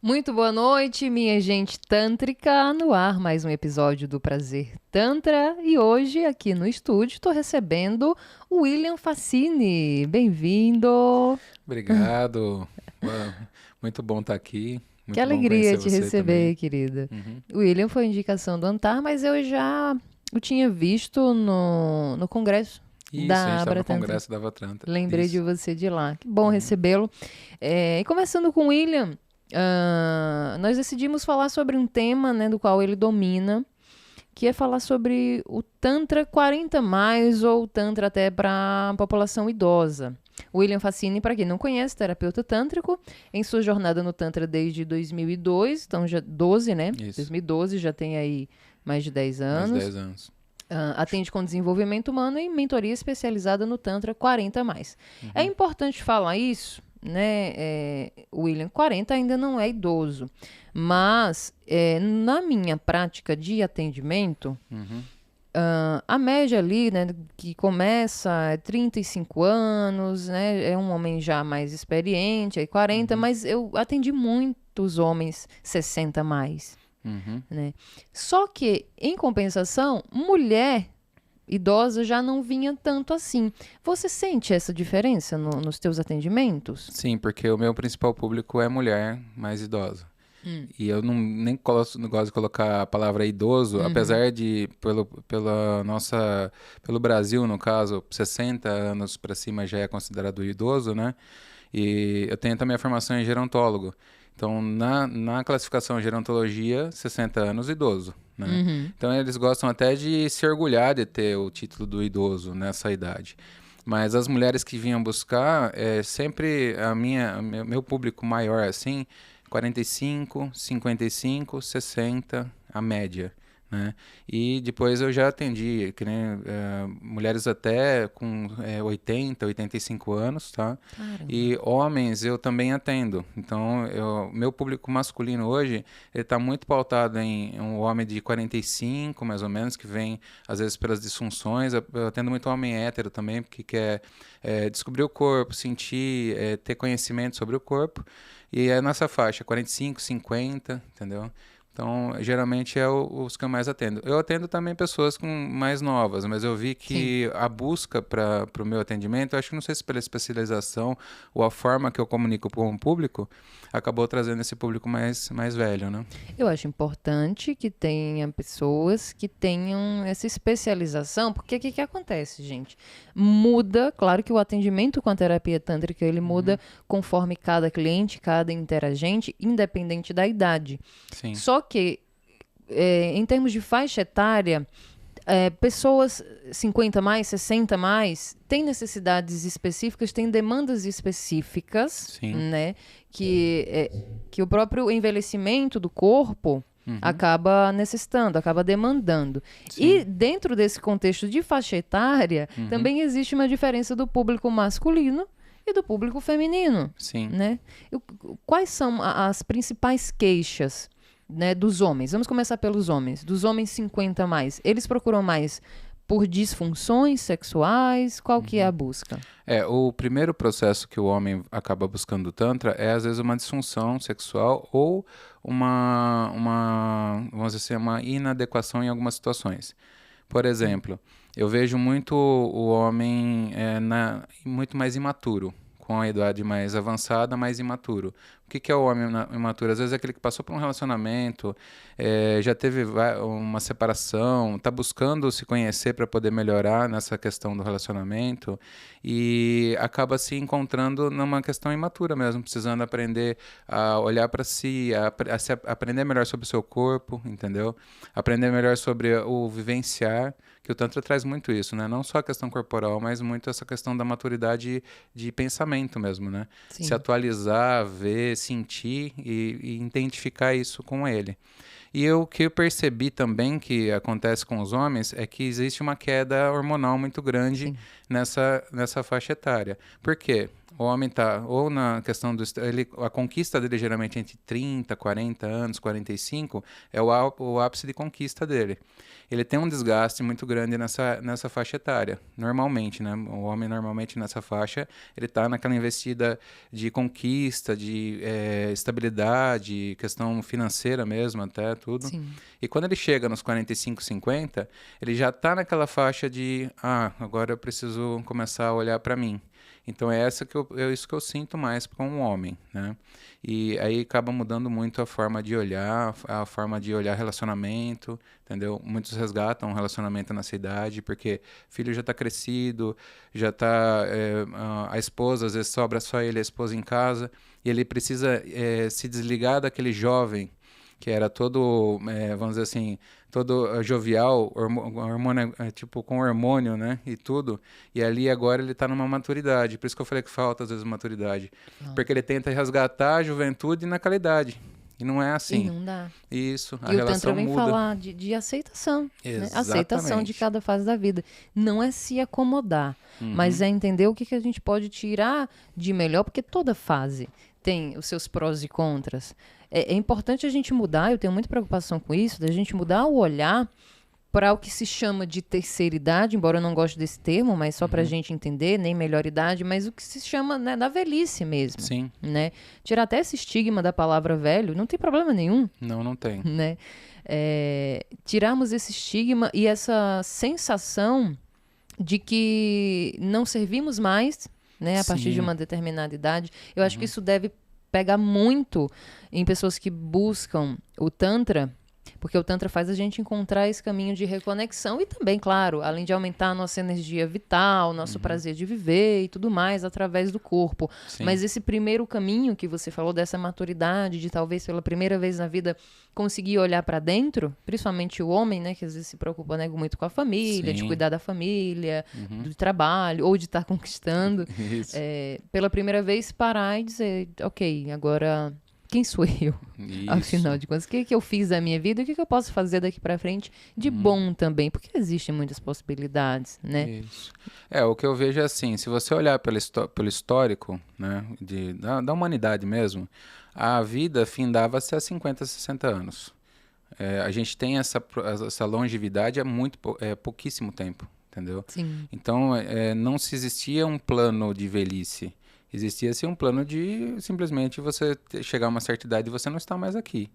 Muito boa noite, minha gente tântrica, no ar mais um episódio do Prazer Tantra e hoje aqui no estúdio estou recebendo o William Facini. Bem-vindo! Obrigado. Muito bom estar aqui. Que Muito bom alegria conhecer te você receber, também. querida. Uhum. O William foi indicação do Antar, mas eu já o tinha visto no congresso Isso, a gente da estava Abra no Tantra. congresso da Vatranta. Lembrei de Isso. você de lá. Que bom Uhum. recebê-lo. E conversando com o William, nós decidimos falar sobre um tema, né, do qual ele domina, que é falar sobre o Tantra 40 mais ou Tantra até para a população idosa. O William Facini, para quem não conhece, terapeuta tântrico, em sua jornada no Tantra desde 2002, então já 12, né? Isso. 2012 já tem aí mais de 10 Mais anos. 10 anos. Atende com desenvolvimento humano e mentoria especializada no Tantra 40 mais. É Uhum. importante falar isso, né, William? 40 ainda não é idoso, mas na minha prática de atendimento, Uhum. a média ali, né, que começa é 35 anos, né, é um homem já mais experiente, aí 40, Uhum. mas eu atendi muitos homens 60 a mais. Uhum. Né? Só que, em compensação, mulher idosa já não vinha tanto assim. Você sente essa diferença nos teus atendimentos? Sim, porque o meu principal público é mulher mais idosa. E eu nem não gosto de colocar a palavra idoso, apesar de, pelo Brasil, no caso, 60 anos para cima já é considerado idoso, né? E eu tenho também a formação em gerontólogo. Então, na classificação gerontologia, 60 anos, idoso, né? Então, eles gostam até de se orgulhar de ter o título do idoso nessa idade. Mas as mulheres que vinham buscar, sempre meu público maior, assim, 45, 55, 60, a média, né? E depois eu já atendi, que nem, mulheres até com 80, 85 anos, tá? Caramba. E homens eu também atendo. Então, meu público masculino hoje, ele está muito pautado em um homem de 45, mais ou menos, que vem, às vezes, pelas disfunções. Eu atendo muito homem hétero também, porque quer descobrir o corpo, sentir, ter conhecimento sobre o corpo. E é nessa faixa, 45, 50, entendeu? Então, geralmente é os que eu mais atendo. Eu atendo também pessoas com mais novas, mas eu vi Sim. que a busca para o meu atendimento, eu acho que não sei se pela especialização ou a forma que eu comunico com o público, acabou trazendo esse público mais velho, né? Eu acho importante que tenha pessoas que tenham essa especialização, porque o que acontece, gente? Muda, claro que o atendimento com a terapia tântrica, ele muda conforme cada cliente, cada interagente, independente da idade. Sim. Só que, em termos de faixa etária, pessoas 50 mais, 60 mais, têm necessidades específicas, têm demandas específicas, Sim. né? Que o próprio envelhecimento do corpo acaba necessitando, acaba demandando. Sim. E dentro desse contexto de faixa etária, também existe uma diferença do público masculino e do público feminino. Sim. Né? Quais são as principais queixas, né, dos homens? Vamos começar pelos homens. Dos homens 50 mais. Eles procuram mais por disfunções sexuais? Qual que é a busca? O primeiro processo que o homem acaba buscando o Tantra é, às vezes, uma disfunção sexual ou vamos dizer assim, uma inadequação em algumas situações. Por exemplo, eu vejo muito o homem muito mais imaturo, com a idade mais avançada, mais imaturo. O que é o homem imaturo? Às vezes é aquele que passou por um relacionamento, já teve uma separação, está buscando se conhecer para poder melhorar nessa questão do relacionamento e acaba se encontrando numa questão imatura mesmo, precisando aprender a olhar para si, aprender melhor sobre o seu corpo, entendeu? Aprender melhor sobre o vivenciar, que o Tantra traz muito isso, né? Não só a questão corporal, mas muito essa questão da maturidade de pensamento mesmo, né? Sim. Se atualizar, ver, sentir e identificar isso com ele. E o que eu percebi também que acontece com os homens é que existe uma queda hormonal muito grande nessa faixa etária. Por quê? O homem tá ou na questão a conquista dele geralmente entre 30, 40 anos, 45 é o ápice de conquista dele. Ele tem um desgaste muito grande nessa faixa etária, normalmente, né? O homem normalmente nessa faixa, ele tá naquela investida de conquista, de estabilidade, questão financeira mesmo até, tudo. Sim. E quando ele chega nos 45, 50, ele já tá naquela faixa de, agora eu preciso começar a olhar para mim. Então é isso que eu sinto mais com um homem, né? E aí acaba mudando muito a forma de olhar relacionamento, entendeu? Muitos resgatam um relacionamento nessa idade, porque filho já está crescido, já está a esposa, às vezes sobra só ele e a esposa em casa, e ele precisa se desligar daquele jovem que era todo, vamos dizer assim, todo jovial, hormônio, tipo com hormônio, né, e tudo, e ali agora ele está numa maturidade, por isso que eu falei que falta às vezes maturidade, porque ele tenta resgatar a juventude naquela idade, e não é assim. E não dá. Isso, a E o relação Tantra vem muda. falar de aceitação, né? Aceitação de Exatamente. cada fase da vida. Não é se acomodar, mas é entender o que a gente pode tirar de melhor, porque toda fase tem os seus prós e contras. É importante a gente mudar, eu tenho muita preocupação com isso, da gente mudar o olhar para o que se chama de terceira idade, embora eu não goste desse termo, mas só para a gente entender, nem melhor idade, mas o que se chama, né, da velhice mesmo. Sim. Né? Tirar até esse estigma da palavra velho, não tem problema nenhum. Não tem. Né? Tirarmos esse estigma e essa sensação de que não servimos mais, né, a partir de uma determinada idade. Eu acho que isso deve pegar muito em pessoas que buscam o Tantra, porque o Tantra faz a gente encontrar esse caminho de reconexão e também, claro, além de aumentar a nossa energia vital, nosso prazer de viver e tudo mais através do corpo. Sim. Mas esse primeiro caminho que você falou dessa maturidade, de talvez pela primeira vez na vida conseguir olhar para dentro, principalmente o homem, né, que às vezes se preocupa, né, muito com a família, Sim. de cuidar da família, do trabalho ou de estar conquistando. Isso. Pela primeira vez parar e dizer, ok, agora quem sou eu? Isso. Afinal de contas, o que eu fiz da minha vida e o que eu posso fazer daqui para frente de bom também? Porque existem muitas possibilidades, né? Isso. O que eu vejo é assim, se você olhar pelo histórico, né, da humanidade mesmo, a vida findava-se a 50, 60 anos. A gente tem essa longevidade há pouquíssimo tempo, entendeu? Sim. Então, não se existia um plano de velhice. Existia-se um plano de simplesmente você chegar a uma certa idade e você não estar mais aqui.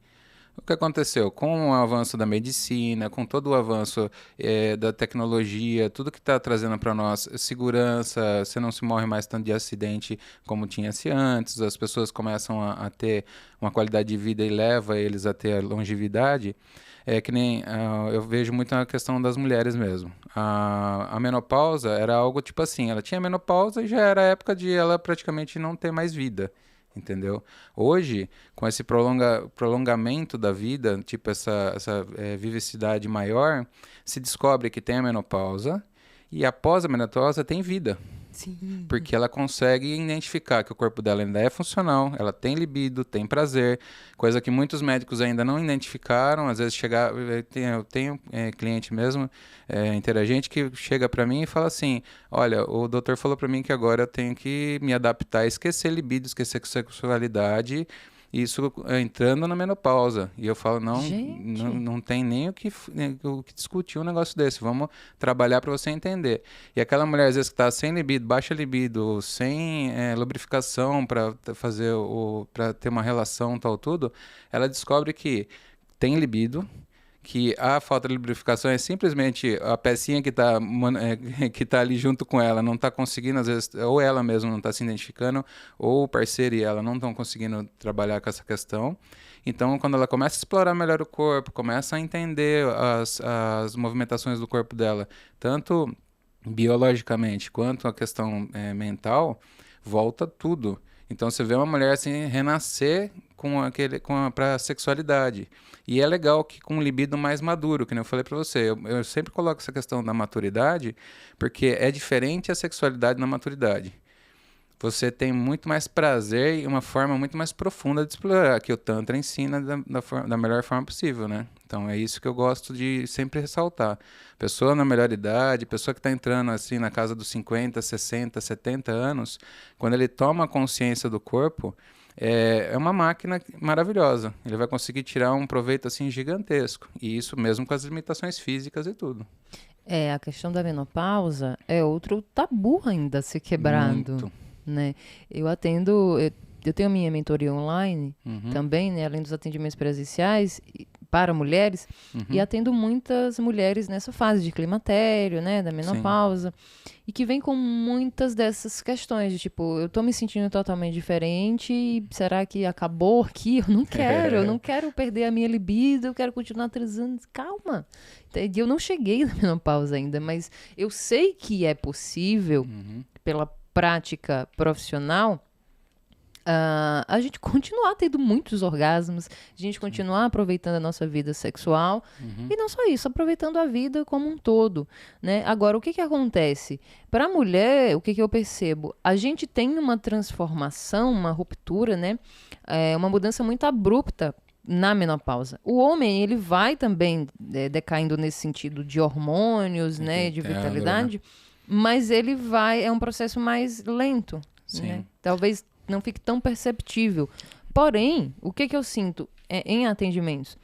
O que aconteceu? Com o avanço da medicina, com todo o avanço da tecnologia, tudo que está trazendo para nós segurança, você não se morre mais tanto de acidente como tinha-se antes, as pessoas começam a ter uma qualidade de vida e leva eles a ter longevidade. É que nem eu vejo muito a questão das mulheres mesmo. A menopausa era algo tipo assim, ela tinha menopausa e já era a época de ela praticamente não ter mais vida. Entendeu? Hoje, com esse prolongamento da vida, tipo essa vivacidade maior, se descobre que tem a menopausa e após a menopausa tem vida. Sim. Porque ela consegue identificar que o corpo dela ainda é funcional, ela tem libido, tem prazer, coisa que muitos médicos ainda não identificaram. Às vezes eu tenho cliente mesmo, interagente, que chega para mim e fala assim, olha, o doutor falou para mim que agora eu tenho que me adaptar, esquecer libido, esquecer sexualidade, isso entrando na menopausa. E eu falo, não tem nem o que discutir um negócio desse. Vamos trabalhar para você entender. E aquela mulher, às vezes, que está sem libido, baixa libido, sem lubrificação para fazer para ter uma relação, tal, tudo, ela descobre que tem libido, que a falta de lubrificação é simplesmente a pecinha que tá ali junto com ela, não está conseguindo, às vezes, ou ela mesma não está se identificando, ou o parceiro e ela não estão conseguindo trabalhar com essa questão. Então, quando ela começa a explorar melhor o corpo, começa a entender as movimentações do corpo dela, tanto biologicamente quanto a questão mental, volta tudo. Então você vê uma mulher assim renascer para a sexualidade. E é legal que com um libido mais maduro, que nem eu falei para você. Eu sempre coloco essa questão da maturidade, porque é diferente a sexualidade na maturidade. Você tem muito mais prazer e uma forma muito mais profunda de explorar, que o Tantra ensina da melhor forma possível, né? Então é isso que eu gosto de sempre ressaltar. Pessoa na melhor idade, pessoa que está entrando assim na casa dos 50, 60, 70 anos, quando ele toma consciência do corpo, é uma máquina maravilhosa. Ele vai conseguir tirar um proveito assim gigantesco. E isso mesmo com as limitações físicas e tudo. A questão da menopausa é outro tabu ainda a ser quebrado, Muito. né? Eu tenho minha mentoria online Uhum, também, né? Além dos atendimentos presenciais para mulheres, e uhum, atendo muitas mulheres nessa fase de climatério, né? Da sim. menopausa, e que vem com muitas dessas questões de tipo, eu tô me sentindo totalmente diferente, e será que acabou aqui? Eu não quero perder a minha libido, eu quero continuar transando. Calma. Eu não cheguei na menopausa ainda, mas eu sei que é possível, Uhum, pela prática profissional, a gente continuar tendo muitos orgasmos, a gente sim. continuar aproveitando a nossa vida sexual, Uhum, e não só isso, aproveitando a vida como um todo, né? Agora, o que que acontece? Para a mulher, o que que eu percebo? A gente tem uma transformação, uma ruptura, né? Uma mudança muito abrupta na menopausa. O homem, ele vai também decaindo nesse sentido de hormônios, né? De entendo, né? vitalidade, mas é um processo mais lento, né? Sim. Talvez não fique tão perceptível. Porém, o que que eu sinto em atendimentos?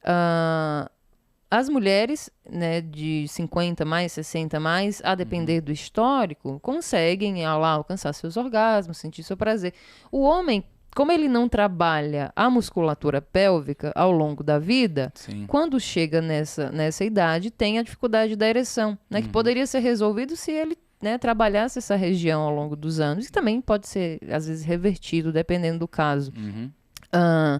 Ah, as mulheres, né, de 50 mais, 60 mais, a Uhum, depender do histórico, conseguem lá alcançar seus orgasmos, sentir seu prazer. O homem, como ele não trabalha a musculatura pélvica ao longo da vida, sim. quando chega nessa idade, tem a dificuldade da ereção, né, que Uhum, poderia ser resolvido se ele, né, trabalhasse essa região ao longo dos anos, e também pode ser, às vezes, revertido, dependendo do caso. uhum. Ah,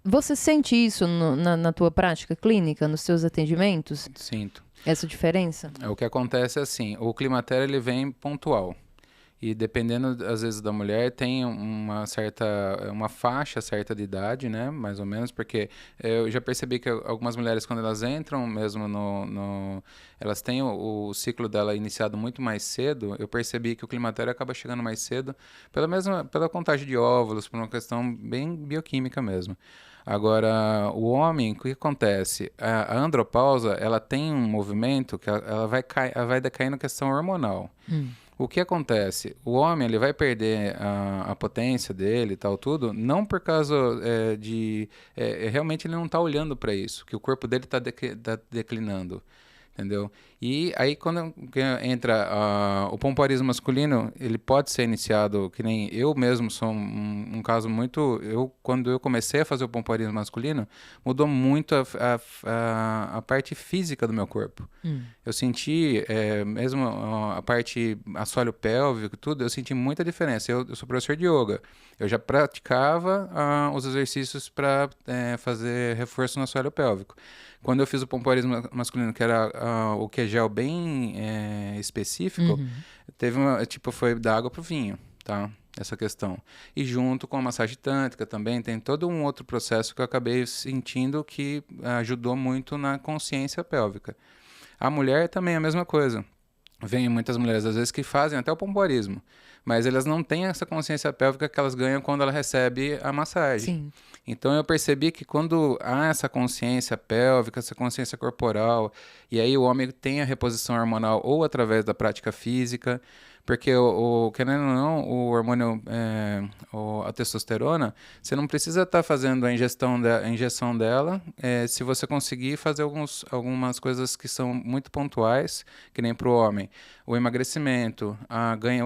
você sente isso na tua prática clínica, nos seus atendimentos? Sinto. Essa diferença? O que acontece é assim, o climatério ele vem pontual. E dependendo, às vezes, da mulher, tem uma faixa certa de idade, né? Mais ou menos, porque eu já percebi que algumas mulheres, quando elas entram mesmo elas têm o ciclo dela iniciado muito mais cedo, eu percebi que o climatério acaba chegando mais cedo, pela contagem de óvulos, por uma questão bem bioquímica mesmo. Agora, o homem, o que acontece? A andropausa, ela tem um movimento que ela vai decair na questão hormonal. Hum. O que acontece? O homem ele vai perder a potência dele e tal, tudo, não por causa realmente ele não está olhando para isso, que o corpo dele está declinando. Entendeu? E aí, quando entra o pompoarismo masculino, ele pode ser iniciado, que nem eu mesmo sou um caso muito. Quando eu comecei a fazer o pompoarismo masculino, mudou muito a parte física do meu corpo. Hum. Eu senti, mesmo a parte assoalho pélvico, tudo, eu senti muita diferença. Eu sou professor de yoga. Eu já praticava os exercícios para fazer reforço no assoalho pélvico. Quando eu fiz o pompoarismo masculino, que era o Kegel bem específico, Uhum. foi da água pro vinho, tá? Essa questão. E junto com a massagem tântrica também, tem todo um outro processo que eu acabei sentindo que ajudou muito na consciência pélvica. A mulher também é a mesma coisa. Vem muitas mulheres, às vezes, que fazem até o pompoarismo, mas elas não têm essa consciência pélvica que elas ganham quando ela recebe a massagem. Sim. Então eu percebi que quando há essa consciência pélvica, essa consciência corporal, e aí o homem tem a reposição hormonal ou através da prática física, porque querendo ou não, o hormônio, a testosterona, você não precisa estar fazendo a injeção dela, se você conseguir fazer algumas coisas que são muito pontuais, que nem para o homem. O emagrecimento,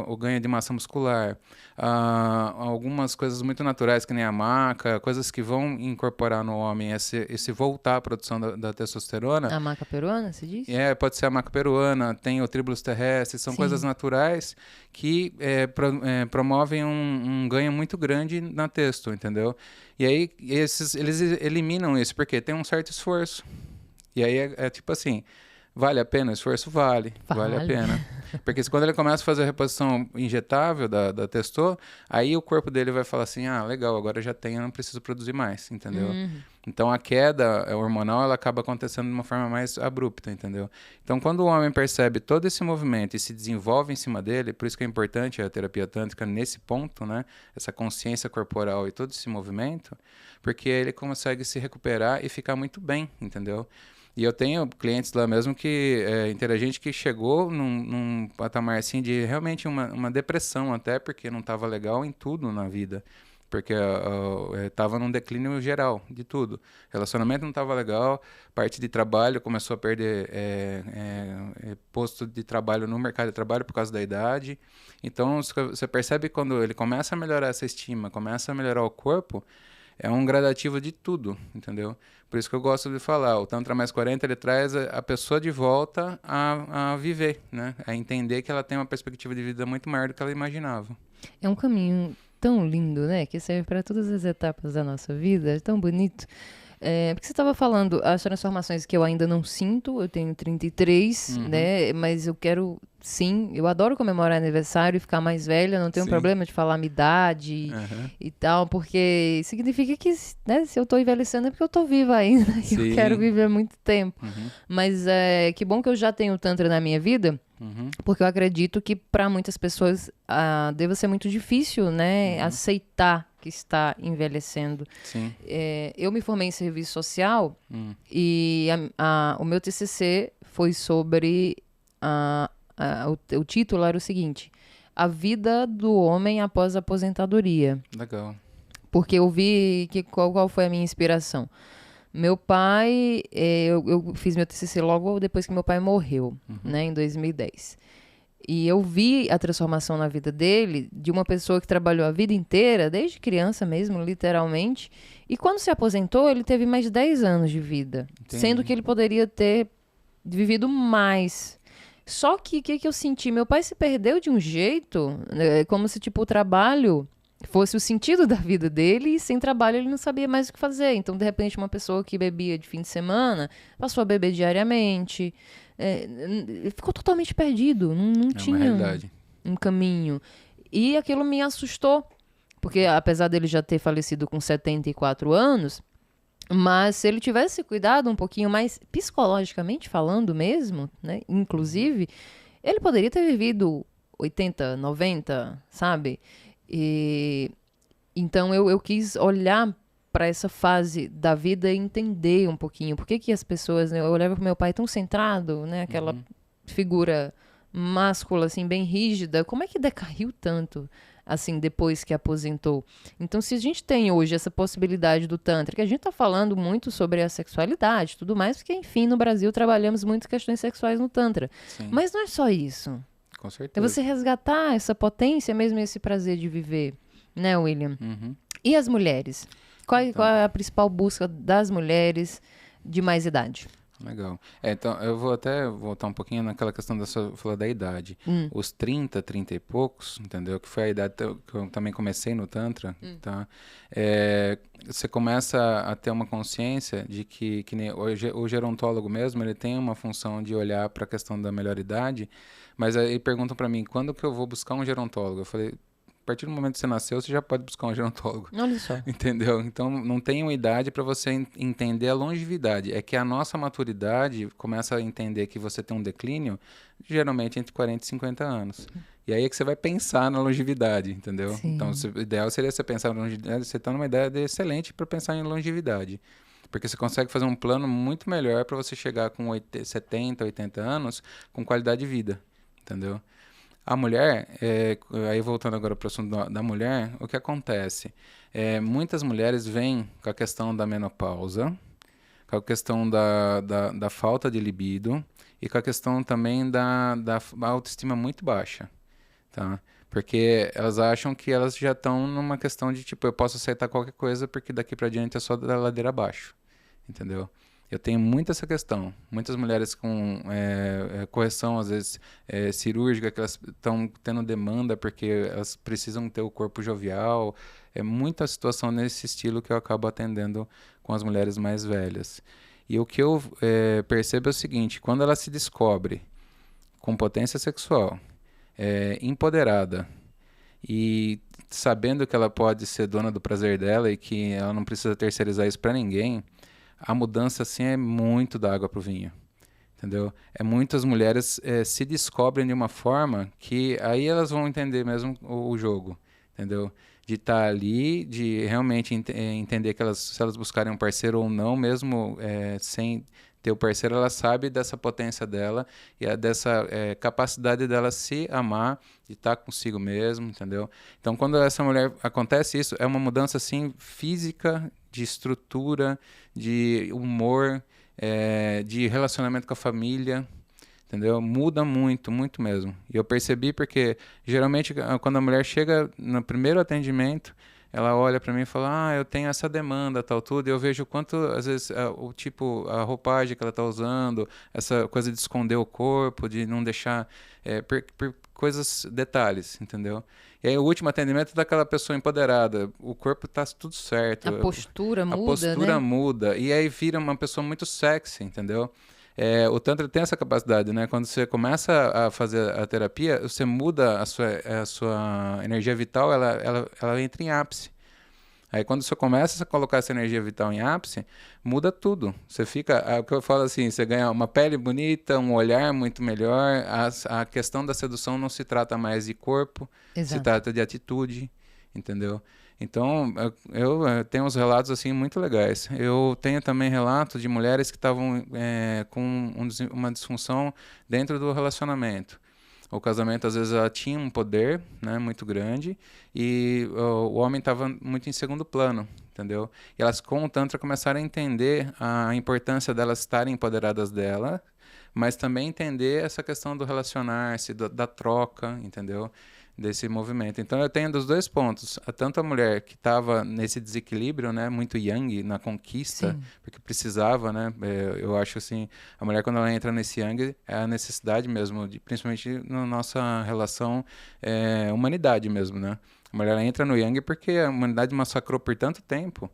o ganho de massa muscular, algumas coisas muito naturais, que nem a maca, coisas que vão incorporar no homem esse voltar à produção da testosterona. A maca peruana, se diz? Pode ser a maca peruana, tem o tribulus terrestre, são coisas Sim. naturais que promovem um ganho muito grande na testo, entendeu? E aí eles eliminam isso, porque tem um certo esforço. E aí é tipo assim, Vale a pena o esforço? Vale a Vale. pena. Porque quando ele começa a fazer a reposição injetável da Testô, aí o corpo dele vai falar assim, ah, legal, agora eu já tenho, eu não preciso produzir mais, entendeu? Então a queda hormonal, ela acaba acontecendo de uma forma mais abrupta, entendeu? Então quando o homem percebe todo esse movimento e se desenvolve em cima dele, por isso que é importante a terapia tântrica nesse ponto, né? Essa consciência corporal e todo esse movimento, porque ele consegue se recuperar e ficar muito bem, entendeu? E eu tenho clientes lá mesmo que, interagente que chegou num patamar assim de realmente uma depressão até, porque não estava legal em tudo na vida. Porque estava num declínio geral de tudo. Relacionamento não estava legal, parte de trabalho começou a perder posto de trabalho no mercado de trabalho por causa da idade. Então você percebe quando ele começa a melhorar essa estima, começa a melhorar o corpo, é um gradativo de tudo, entendeu? Por isso que eu gosto de falar, o Tantra Mais 40, ele traz a pessoa de volta a viver, né? A entender que ela tem uma perspectiva de vida muito maior do que ela imaginava. É um caminho tão lindo, né? Que serve para todas as etapas da nossa vida. É tão bonito. Porque você estava falando as transformações que eu ainda não sinto, eu tenho 33, né? Mas eu quero, sim, eu adoro comemorar aniversário e ficar mais velha, não tenho problema de falar minha idade e tal, porque significa que, né, se eu tô envelhecendo é porque eu tô viva ainda e eu quero viver muito tempo. Mas que bom que eu já tenho Tantra na minha vida, porque eu acredito que para muitas pessoas deva ser muito difícil, né, aceitar que está envelhecendo. Sim. Eu me formei em serviço social e o meu TCC foi sobre... o título era o seguinte: A Vida do Homem Após a Aposentadoria. Legal. Porque eu vi qual foi a minha inspiração. Meu pai... eu fiz meu TCC logo depois que meu pai morreu, né, em 2010. E eu vi a transformação na vida dele, de uma pessoa que trabalhou a vida inteira, desde criança mesmo, literalmente. E quando se aposentou, ele teve mais de 10 anos de vida. Entendi. Sendo que ele poderia ter vivido mais. Só que o que eu senti? Meu pai se perdeu de um jeito, como se tipo, o trabalho fosse o sentido da vida dele, e sem trabalho ele não sabia mais o que fazer. Então, de repente, uma pessoa que bebia de fim de semana passou a beber diariamente. Ficou totalmente perdido, não tinha um caminho. E aquilo me assustou, porque apesar dele já ter falecido com 74 anos, mas se ele tivesse cuidado um pouquinho mais, psicologicamente falando mesmo, né, inclusive, ele poderia ter vivido 80, 90, sabe? Então eu quis olhar para essa fase da vida e entender um pouquinho por que as pessoas, né, eu olhava pro meu pai tão centrado, né, aquela figura máscula assim bem rígida, como é que decaiu tanto assim depois que aposentou? Então, se a gente tem hoje essa possibilidade do tantra, que a gente tá falando muito sobre a sexualidade, tudo mais, porque enfim, no Brasil trabalhamos muito questões sexuais no tantra. Sim. Mas não é só isso. Com certeza. É você resgatar essa potência mesmo, esse prazer de viver, né, William? E as mulheres? Qual é a principal busca das mulheres de mais idade? Legal. Então, eu vou até voltar um pouquinho naquela questão da sua falou da idade. Os 30, 30 e poucos, entendeu? Que foi a idade que eu também comecei no Tantra, tá? Você começa a ter uma consciência de que nem o gerontólogo mesmo, ele tem uma função de olhar para a questão da melhor idade, mas aí perguntam para mim, quando que eu vou buscar um gerontólogo? Eu falei, a partir do momento que você nasceu, você já pode buscar um gerontólogo. Olha só. Entendeu? Então, não tem uma idade para você entender a longevidade. É que a nossa maturidade começa a entender que você tem um declínio, geralmente entre 40 e 50 anos. E aí é que você vai pensar na longevidade, entendeu? Sim. Então, o ideal seria você pensar na longevidade. Você está numa idade excelente para pensar em longevidade. Porque você consegue fazer um plano muito melhor para você chegar com 70, 80 anos com qualidade de vida. Entendeu? A mulher, aí voltando agora para o assunto da mulher, o que acontece? Muitas mulheres vêm com a questão da menopausa, com a questão da falta de libido e com a questão também da autoestima muito baixa, tá? Porque elas acham que elas já estão numa questão de, tipo, eu posso aceitar qualquer coisa porque daqui para diante é só da ladeira abaixo, entendeu? Eu tenho muito essa questão. Muitas mulheres com correção, às vezes, cirúrgica, que elas estão tendo demanda porque elas precisam ter o corpo jovial. É muita situação nesse estilo que eu acabo atendendo com as mulheres mais velhas. E o que eu percebo é o seguinte, quando ela se descobre com potência sexual, empoderada e sabendo que ela pode ser dona do prazer dela e que ela não precisa terceirizar isso para ninguém, a mudança assim é muito da água pro vinho. Entendeu? Muitas mulheres se descobrem de uma forma que aí elas vão entender mesmo o jogo, entendeu? De estar ali, de realmente entender que se elas buscarem um parceiro ou não, mesmo sem ter o parceiro, ela sabe dessa potência dela e dessa capacidade dela se amar, de estar consigo mesmo, entendeu? Então, quando essa mulher acontece isso, é uma mudança assim física, de estrutura, de humor, de relacionamento com a família, entendeu? Muda muito, muito mesmo. E eu percebi porque, geralmente, quando a mulher chega no primeiro atendimento, ela olha para mim e fala, eu tenho essa demanda, tal, tudo, e eu vejo o quanto, às vezes, a roupagem que ela está usando, essa coisa de esconder o corpo, de não deixar, por coisas, detalhes, entendeu? E aí o último atendimento é daquela pessoa empoderada, o corpo tá tudo certo. A postura muda, a postura né? muda, e aí vira uma pessoa muito sexy, entendeu? O Tantra tem essa capacidade, né? Quando você começa a fazer a terapia, você muda a sua energia vital, ela entra em ápice. Aí quando você começa a colocar essa energia vital em ápice, muda tudo. Você fica, o que eu falo assim, você ganha uma pele bonita, um olhar muito melhor, a questão da sedução não se trata mais de corpo, se Exato. trata de atitude, entendeu? Então, eu tenho uns relatos assim muito legais. Eu tenho também relatos de mulheres que estavam com uma disfunção dentro do relacionamento. O casamento, às vezes, ela tinha um poder, né, muito grande e o homem estava muito em segundo plano, entendeu? E elas, com o Tantra, começaram a entender a importância delas estarem empoderadas dela, mas também entender essa questão do relacionar-se, da troca, entendeu? Desse movimento. Então eu tenho dos dois pontos, tanto a mulher que estava nesse desequilíbrio, né, muito yang na conquista, Sim. porque precisava, né, eu acho assim, a mulher quando ela entra nesse yang é a necessidade mesmo, principalmente na nossa relação humanidade mesmo, né, a mulher ela entra no yang porque a humanidade massacrou por tanto tempo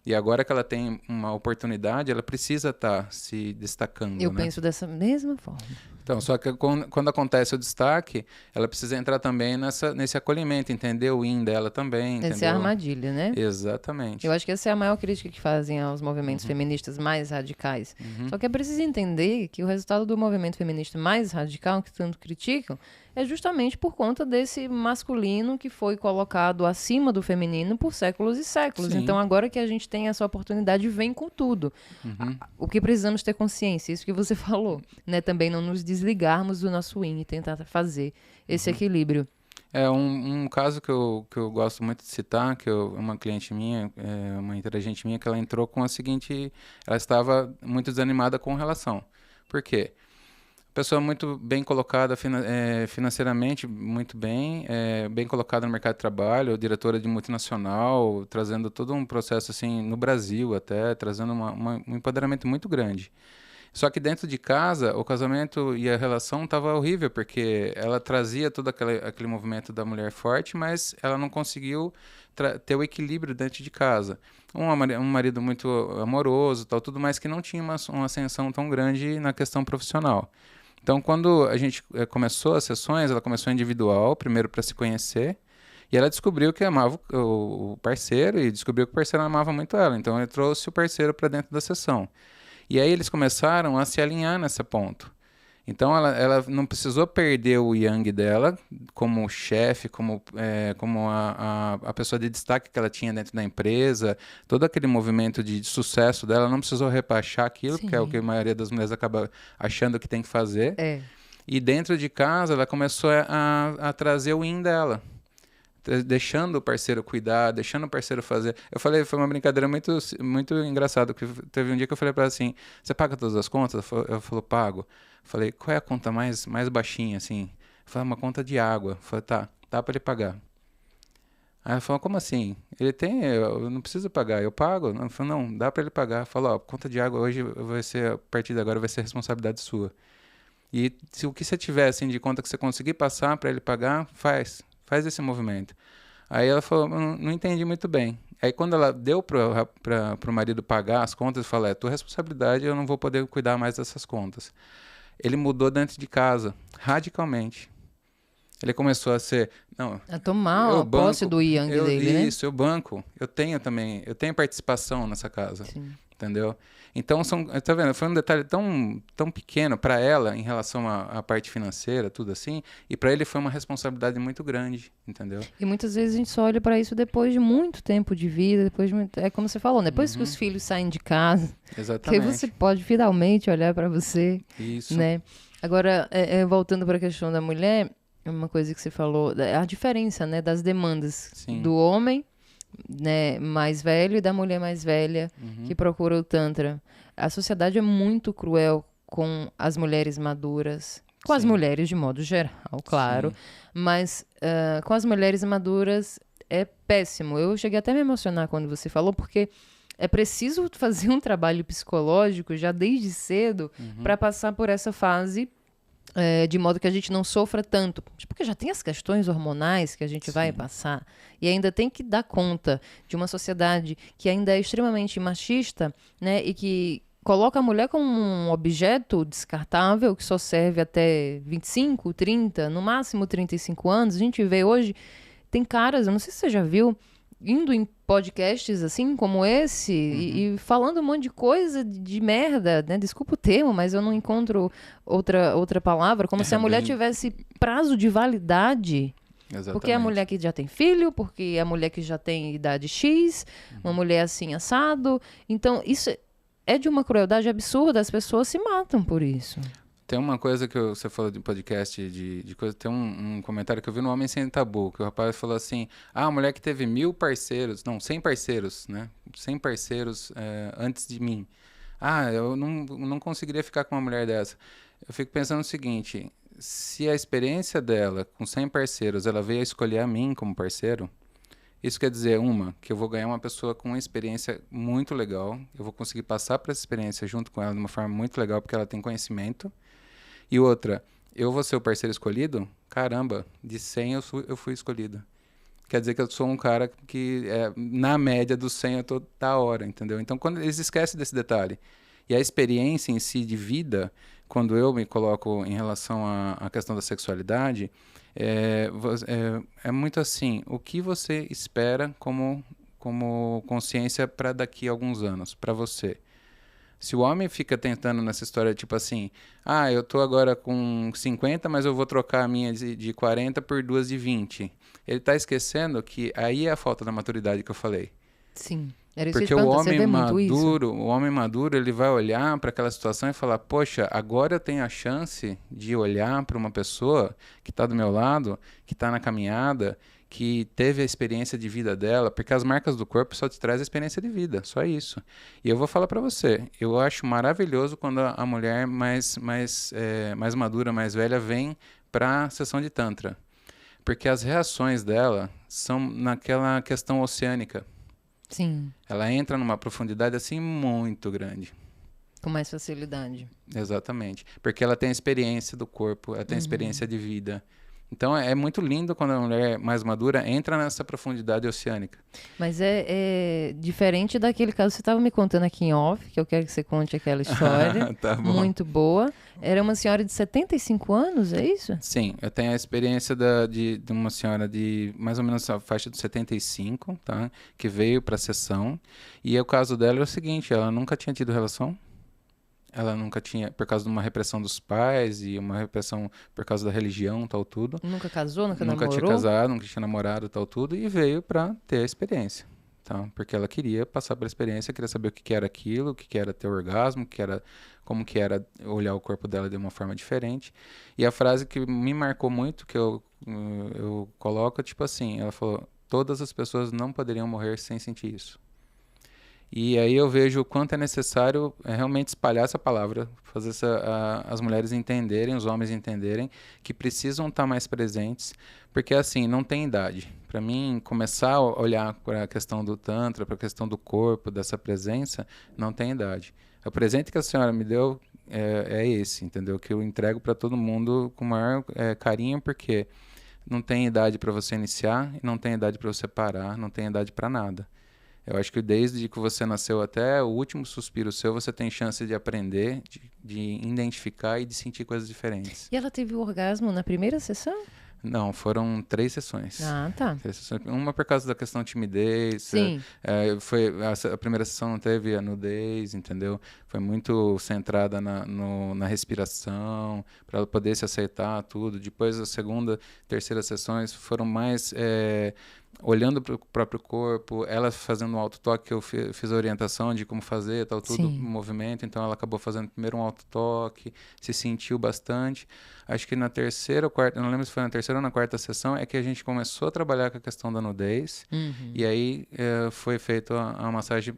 e agora que ela tem uma oportunidade, ela precisa estar se destacando, Eu né. penso dessa mesma forma. Então, só que quando acontece o destaque, ela precisa entrar também nesse acolhimento, entender o yin dela também, Essa é a entendeu? armadilha, né? Exatamente. Eu acho que essa é a maior crítica que fazem aos movimentos feministas mais radicais. Só que é preciso entender que o resultado do movimento feminista mais radical, que tanto criticam, é justamente por conta desse masculino que foi colocado acima do feminino por séculos e séculos. Sim. Então, agora que a gente tem essa oportunidade, vem com tudo. O que precisamos ter consciência, isso que você falou, né? Também não nos desligarmos do nosso yin e tentar fazer esse equilíbrio. Um caso que eu gosto muito de citar, uma cliente minha, uma inteligente minha, que ela entrou com a seguinte, ela estava muito desanimada com relação. Por quê? Pessoa muito bem colocada financeiramente, muito bem, bem colocada no mercado de trabalho, diretora de multinacional, trazendo todo um processo assim no Brasil até, trazendo um empoderamento muito grande. Só que dentro de casa, o casamento e a relação tava horrível, porque ela trazia todo aquele movimento da mulher forte, mas ela não conseguiu ter o equilíbrio dentro de casa. Um marido muito amoroso, tal, tudo mais, que não tinha uma ascensão tão grande na questão profissional. Então, quando a gente começou as sessões, ela começou individual, primeiro para se conhecer, e ela descobriu que amava o parceiro e descobriu que o parceiro amava muito ela. Então, ele trouxe o parceiro para dentro da sessão. E aí eles começaram a se alinhar nesse ponto. Então, ela não precisou perder o yang dela como chefe, como a pessoa de destaque que ela tinha dentro da empresa, todo aquele movimento de sucesso dela, não precisou rebaixar aquilo, Sim. que é o que a maioria das mulheres acaba achando que tem que fazer. É. E dentro de casa, ela começou a trazer o yin dela, deixando o parceiro cuidar, deixando o parceiro fazer. Eu falei, foi uma brincadeira muito, muito engraçada, que teve um dia que eu falei para ela assim, você paga todas as contas? Ela falou, pago. Eu falei, qual é a conta mais baixinha, assim? Eu falei, uma conta de água. Eu falei, tá, dá para ele pagar. Aí ela falou, como assim? Eu não preciso pagar, eu pago? Eu falei, não, dá para ele pagar. Falou, ó, conta de água hoje vai ser, a partir de agora vai ser responsabilidade sua. E se o que você tiver, assim, de conta que você conseguir passar para ele pagar, faz esse movimento. Aí ela falou, não entendi muito bem. Aí quando ela deu para o marido pagar as contas, falou, é tua responsabilidade, eu não vou poder cuidar mais dessas contas. Ele mudou dentro de casa, radicalmente. Ele começou a ser, não, A tomar eu a posse banco, do yang dele, né? isso, eu banco, eu tenho também, eu tenho participação nessa casa, Sim. entendeu? Então, tá vendo, foi um detalhe tão pequeno para ela em relação à parte financeira, tudo assim, e para ele foi uma responsabilidade muito grande, entendeu? E muitas vezes a gente só olha para isso depois de muito tempo de vida, é como você falou, depois que os filhos saem de casa, que aí Exatamente. você pode finalmente olhar para você, Isso. né? Agora, voltando para a questão da mulher, uma coisa que você falou, a diferença, né, das demandas Sim. do homem, né, mais velho e da mulher mais velha que procura o Tantra. A sociedade é muito cruel com as mulheres maduras, com as Sim. mulheres de modo geral, claro, Sim. mas com as mulheres maduras é péssimo. Eu cheguei até a me emocionar quando você falou, porque é preciso fazer um trabalho psicológico já desde cedo para passar por essa fase de modo que a gente não sofra tanto. Porque já tem as questões hormonais que a gente vai passar. E ainda tem que dar conta de uma sociedade que ainda é extremamente machista, né? E que coloca a mulher como um objeto descartável que só serve até 25, 30, no máximo 35 anos. A gente vê hoje, tem caras, eu não sei se você já viu, indo em podcasts assim como esse e falando um monte de coisa de merda, né? Desculpa o termo, mas eu não encontro outra palavra, como se a mulher tivesse prazo de validade. Exatamente. Porque é a mulher que já tem filho, porque é a mulher que já tem idade X, uma mulher assim assado. Então, isso é de uma crueldade absurda, as pessoas se matam por isso. Tem uma coisa que você falou de podcast, de coisa, tem um comentário que eu vi no Homem Sem Tabu, que o rapaz falou assim, a mulher que teve 1.000 parceiros, não, 100 parceiros, né? 100 parceiros antes de mim. Eu não conseguiria ficar com uma mulher dessa. Eu fico pensando o seguinte, se a experiência dela com 100 parceiros, ela veio a escolher a mim como parceiro, isso quer dizer, que eu vou ganhar uma pessoa com uma experiência muito legal, eu vou conseguir passar por essa experiência junto com ela de uma forma muito legal, porque ela tem conhecimento. E outra, eu vou ser o parceiro escolhido? Caramba, de 100 eu fui escolhido. Quer dizer que eu sou um cara que, na média dos 100, eu tô da hora, entendeu? Então, quando eles esquecem desse detalhe. E a experiência em si de vida, quando eu me coloco em relação à questão da sexualidade, é muito assim, o que você espera como consciência para daqui a alguns anos, para você? Se o homem fica tentando nessa história, tipo assim, eu tô agora com 50, mas eu vou trocar a minha de 40 por duas de 20. Ele tá esquecendo que aí é a falta da maturidade que eu falei. Sim. Era isso Porque que eu te pergunto, você vê muito isso? o homem maduro, ele vai olhar para aquela situação e falar, poxa, agora eu tenho a chance de olhar para uma pessoa que está do meu lado, que está na caminhada, que teve a experiência de vida dela, porque as marcas do corpo só te trazem a experiência de vida, só isso. E eu vou falar para você, eu acho maravilhoso quando a mulher mais madura, mais velha, vem para a sessão de Tantra. Porque as reações dela são naquela questão oceânica. Sim. Ela entra numa profundidade assim muito grande. Com mais facilidade. Exatamente. Porque ela tem a experiência do corpo, ela tem a experiência de vida. Então é muito lindo quando a mulher mais madura entra nessa profundidade oceânica. Mas é diferente daquele caso que você estava me contando aqui em off, que eu quero que você conte aquela história. Tá bom. Muito boa. Era uma senhora de 75 anos, é isso? Sim, eu tenho a experiência de uma senhora de mais ou menos a faixa de 75, tá? Que veio para a sessão. E o caso dela é o seguinte, ela nunca tinha tido relação. Ela nunca tinha, por causa de uma repressão dos pais e uma repressão por causa da religião, tal, tudo. Nunca casou, nunca Nunca namorou? tinha casado, nunca tinha namorado, tal, tudo. E veio para ter a experiência, tá? Porque ela queria passar pela experiência, queria saber o que era aquilo, o que era ter orgasmo, como que era olhar o corpo dela de uma forma diferente. E a frase que me marcou muito, que eu coloco, tipo assim, ela falou, todas as pessoas não poderiam morrer sem sentir isso. E aí eu vejo o quanto é necessário realmente espalhar essa palavra, fazer as mulheres entenderem, os homens entenderem que precisam estar mais presentes, porque assim, não tem idade. Para mim, começar a olhar para a questão do Tantra, para a questão do corpo, dessa presença, não tem idade. O presente que a senhora me deu é esse, entendeu? Que eu entrego para todo mundo com o maior carinho, porque não tem idade para você iniciar e não tem idade para você parar, não tem idade para nada. Eu acho que desde que você nasceu até o último suspiro seu, você tem chance de aprender, de identificar e de sentir coisas diferentes. E ela teve o orgasmo na primeira sessão? Não, foram 3 sessões. Ah, tá. 3 sessões. Uma por causa da questão de timidez. Sim. Foi, a primeira sessão não teve a nudez, entendeu? Foi muito centrada na respiração, para ela poder se aceitar, tudo. Depois, a segunda, terceira sessões foram mais olhando para o próprio corpo, ela fazendo um autotoque, que eu fiz a orientação de como fazer, tal, tudo, Sim. movimento. Então, ela acabou fazendo primeiro um autotoque, se sentiu bastante. Acho que na terceira ou quarta, eu não lembro se foi na terceira ou na quarta sessão, é que a gente começou a trabalhar com a questão da nudez. Uhum. E aí foi feita a massagem,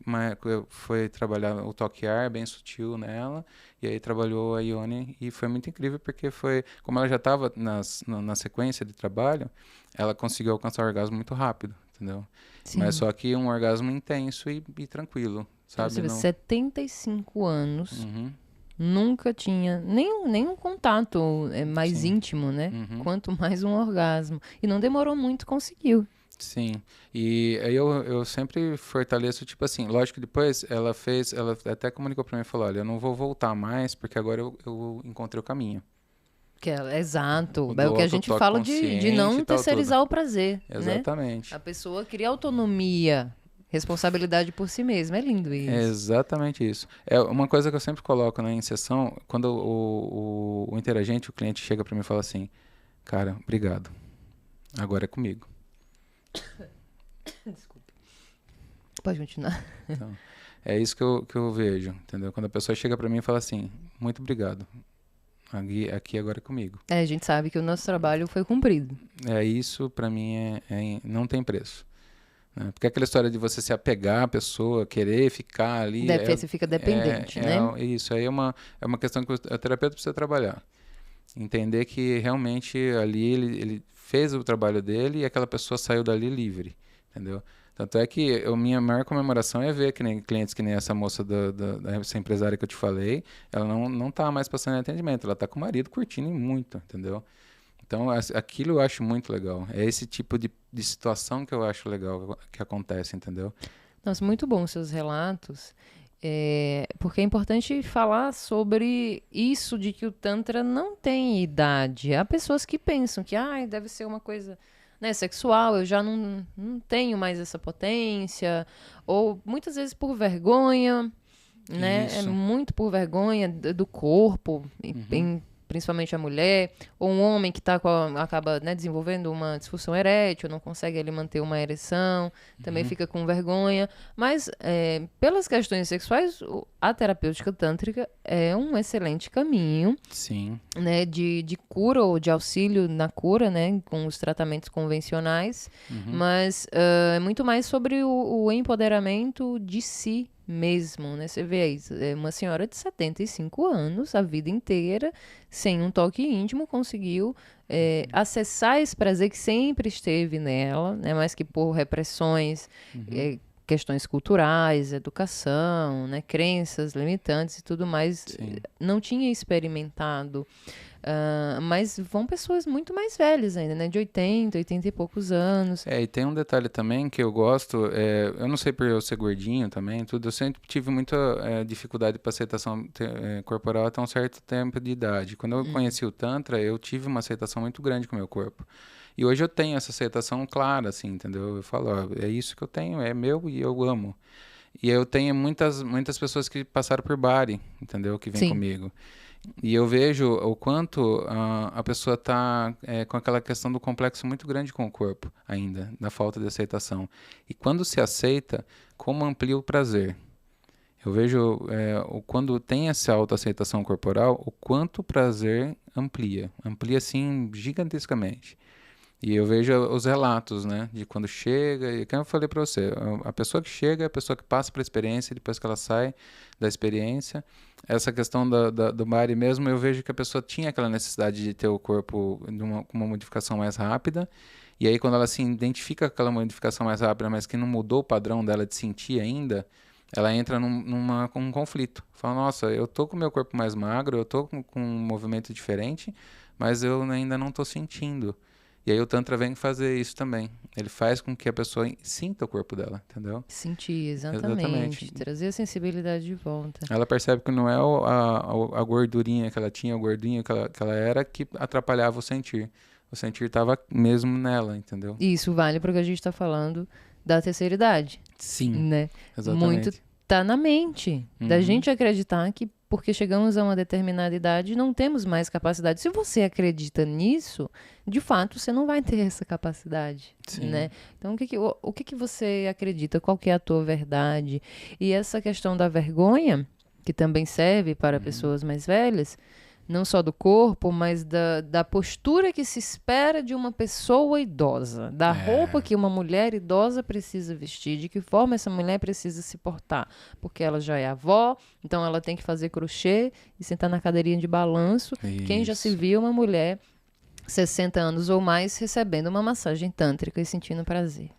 foi trabalhar o toque ar bem sutil nela. E aí trabalhou a Ione e foi muito incrível porque foi, como ela já estava na sequência de trabalho, ela conseguiu alcançar o orgasmo muito rápido, entendeu? Sim. Mas só que um orgasmo intenso e tranquilo, sabe? Você vê, Não... 75 anos, Uhum. nunca tinha nenhum contato mais Sim. íntimo, né? Uhum. Quanto mais um orgasmo. E não demorou muito, conseguiu. Sim, e aí eu sempre fortaleço, tipo assim, lógico que depois ela até comunicou pra mim e falou, olha, eu não vou voltar mais, porque agora eu encontrei o caminho. Exato. O É o do que a gente autotoque fala de não consciente e tal, terceirizar o prazer, né? Exatamente. A pessoa cria autonomia, responsabilidade por si mesma. É lindo isso. É exatamente isso. É uma coisa que eu sempre coloco, né, em sessão, quando o interagente, o cliente chega pra mim e fala assim, cara, obrigado, agora é comigo. Desculpa. Pode continuar. Então, é isso que eu vejo, entendeu? Quando a pessoa chega pra mim e fala assim, muito obrigado, aqui agora é comigo. A gente sabe que o nosso trabalho foi cumprido. Isso pra mim não tem preço. Né? Porque aquela história de você se apegar à pessoa, querer ficar ali... Você fica dependente, né? Isso aí é uma questão que o terapeuta precisa trabalhar. Entender que realmente ali ele fez o trabalho dele e aquela pessoa saiu dali livre, entendeu? Tanto é que a minha maior comemoração é ver que nem clientes que nem essa moça essa empresária que eu te falei, ela não tá mais passando em atendimento, ela tá com o marido curtindo muito, entendeu? Então, aquilo eu acho muito legal. É esse tipo de situação que eu acho legal que acontece, entendeu? Nossa, muito bom os seus relatos. Porque é importante falar sobre isso de que o Tantra não tem idade. Há pessoas que pensam que deve ser uma coisa, né, sexual, eu já não tenho mais essa potência. Ou muitas vezes por vergonha, né? Isso. É muito por vergonha do corpo, principalmente a mulher, ou um homem que acaba, né, desenvolvendo uma disfunção erétil, não consegue ali manter uma ereção, também fica com vergonha. Mas, pelas questões sexuais, a terapêutica tântrica é um excelente caminho. Sim. Né, de cura ou de auxílio na cura, né, com os tratamentos convencionais. Mas é muito mais sobre o empoderamento de si mesmo, né? Você vê aí, uma senhora de 75 anos, a vida inteira, sem um toque íntimo, conseguiu acessar esse prazer que sempre esteve nela, né? Mas que por repressões, questões culturais, educação, né? Crenças limitantes e tudo mais, não tinha experimentado. Mas vão pessoas muito mais velhas ainda, né? De 80 e poucos anos. E tem um detalhe também que eu gosto, eu não sei por eu ser gordinho também, tudo, eu sempre tive muita dificuldade para aceitação corporal até um certo tempo de idade. Quando eu conheci o Tantra, eu tive uma aceitação muito grande com o meu corpo. E hoje eu tenho essa aceitação clara, assim, entendeu? Eu falo, é isso que eu tenho, é meu e eu amo. E eu tenho muitas pessoas que passaram por body, entendeu? Que vêm comigo. E eu vejo o quanto a pessoa está com aquela questão do complexo muito grande com o corpo ainda, da falta de aceitação. E quando se aceita, como amplia o prazer. Eu vejo quando tem essa autoaceitação corporal, o quanto o prazer amplia assim gigantescamente. E eu vejo os relatos, né, de quando chega, e como eu falei para você, a pessoa que chega é a pessoa que passa pela experiência, depois que ela sai da experiência. Essa questão do body mesmo, eu vejo que a pessoa tinha aquela necessidade de ter o corpo com uma modificação mais rápida, e aí quando ela se identifica com aquela modificação mais rápida, mas que não mudou o padrão dela de sentir ainda, ela entra num conflito. Fala, nossa, eu tô com o meu corpo mais magro, eu tô com um movimento diferente, mas eu ainda não tô sentindo. E aí o Tantra vem fazer isso também. Ele faz com que a pessoa sinta o corpo dela, entendeu? Sentir, exatamente. Exatamente. Trazer a sensibilidade de volta. Ela percebe que não é a gordurinha que ela tinha, a gordinha que ela era, que atrapalhava o sentir. O sentir estava mesmo nela, entendeu? E isso vale para o que a gente está falando da terceira idade, Sim, né? exatamente. Muito tá na mente da Uhum. gente acreditar que porque chegamos a uma determinada idade não temos mais capacidade. Se você acredita nisso, de fato você não vai ter essa capacidade, Sim. né? Então o que que você acredita? Qual que é a tua verdade? E essa questão da vergonha, que também serve para pessoas mais velhas, não só do corpo, mas da postura que se espera de uma pessoa idosa, da roupa que uma mulher idosa precisa vestir, de que forma essa mulher precisa se portar, porque ela já é avó, então ela tem que fazer crochê e sentar na cadeirinha de balanço. Quem já se Isso. viu uma mulher 60 anos ou mais recebendo uma massagem tântrica e sentindo prazer?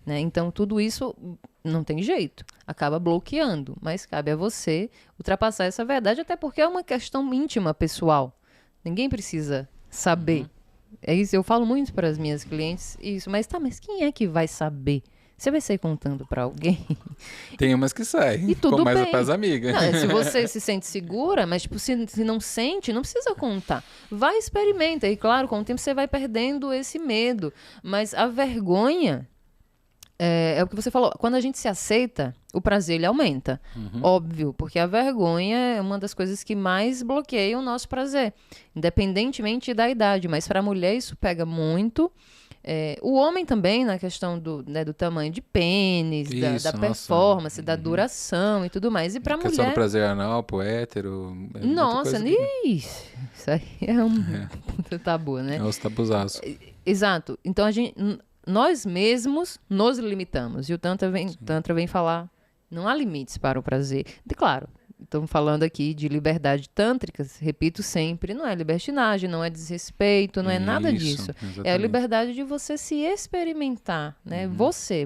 Né? Então, tudo isso não tem jeito, acaba bloqueando, mas cabe a você ultrapassar essa verdade, até porque é uma questão íntima, pessoal. Ninguém precisa saber. É isso, eu falo muito para as minhas clientes isso, mas quem é que vai saber? Você vai sair contando para alguém? Tem umas que saem, E tudo como mais bem. para as amigas. Não, se você se sente segura, mas tipo, se não sente, não precisa contar. Vai, experimenta. E claro, com o tempo você vai perdendo esse medo. Mas a vergonha é o que você falou. Quando a gente se aceita, o prazer ele aumenta. Óbvio, porque a vergonha é uma das coisas que mais bloqueia o nosso prazer, independentemente da idade. Mas para a mulher isso pega muito. O homem também, na questão do tamanho de pênis, da Isso, nossa. performance, da duração e tudo mais. E pra Questão do mulher. prazer anal pro hétero. É muita Nossa, coisa que- isso aí é um puta tabu, né? É os tabuzaços. Exato. Então nós mesmos nos limitamos. E o Tantra vem falar: não há limites para o prazer. E claro, estamos falando aqui de liberdade tântrica, repito sempre, não é libertinagem, não é desrespeito, não é nada Isso, disso. É a exatamente. liberdade de você se experimentar, né? Você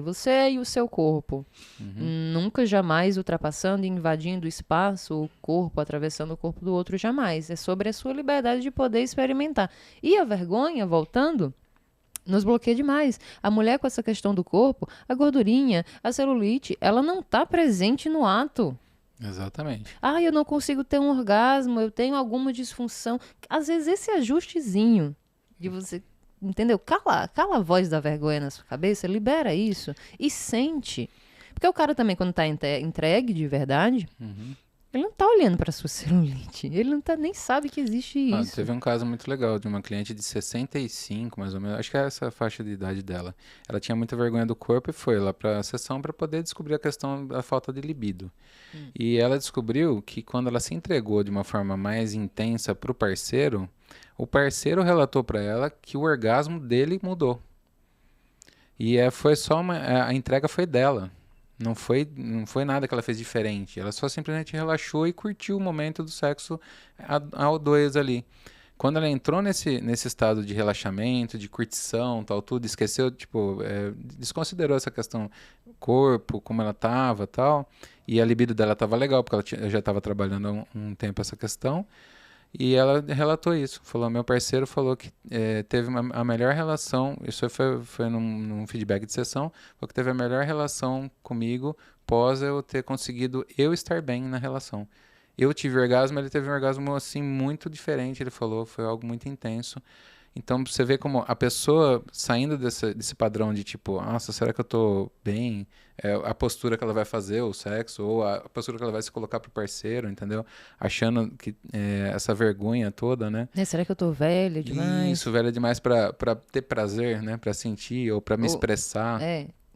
e o seu corpo. Nunca, jamais ultrapassando e invadindo o espaço, o corpo, atravessando o corpo do outro, jamais. É sobre a sua liberdade de poder experimentar. E a vergonha, voltando, nos bloqueia demais. A mulher com essa questão do corpo, a gordurinha, a celulite, ela não está presente no ato. Exatamente. Ah, eu não consigo ter um orgasmo, eu tenho alguma disfunção. Às vezes esse ajustezinho de você, entendeu? Cala a voz da vergonha na sua cabeça, libera isso e sente. Porque o cara também, quando tá entregue de verdade, ele não tá olhando pra sua celulite. Ele não tá, nem sabe que existe Ah, isso. teve um caso muito legal de uma cliente de 65, mais ou menos. Acho que era essa a faixa de idade dela. Ela tinha muita vergonha do corpo e foi lá para a sessão para poder descobrir a questão da falta de libido. E ela descobriu que quando ela se entregou de uma forma mais intensa pro parceiro, o parceiro relatou para ela que o orgasmo dele mudou. E foi só a entrega foi dela. Não foi nada que ela fez diferente. Ela só simplesmente relaxou e curtiu o momento do sexo ao dois ali. Quando ela entrou nesse estado de relaxamento, de curtição, tal, tudo, esqueceu, tipo, desconsiderou essa questão corpo, como ela tava, tal, e a libido dela tava legal, porque ela já estava trabalhando há um tempo essa questão, e ela relatou isso, falou, meu parceiro falou que teve a melhor relação, isso foi num feedback de sessão, falou que teve a melhor relação comigo pós eu ter conseguido eu estar bem na relação. Eu tive orgasmo, ele teve um orgasmo assim muito diferente, ele falou, foi algo muito intenso. Então você vê como a pessoa saindo desse padrão de tipo, nossa, será que eu tô bem? A postura que ela vai fazer, o sexo, ou a postura que ela vai se colocar pro parceiro, entendeu? Achando que essa vergonha toda, né? Será que eu tô velha demais? Isso, velha demais pra ter prazer, né? Pra sentir ou pra me expressar.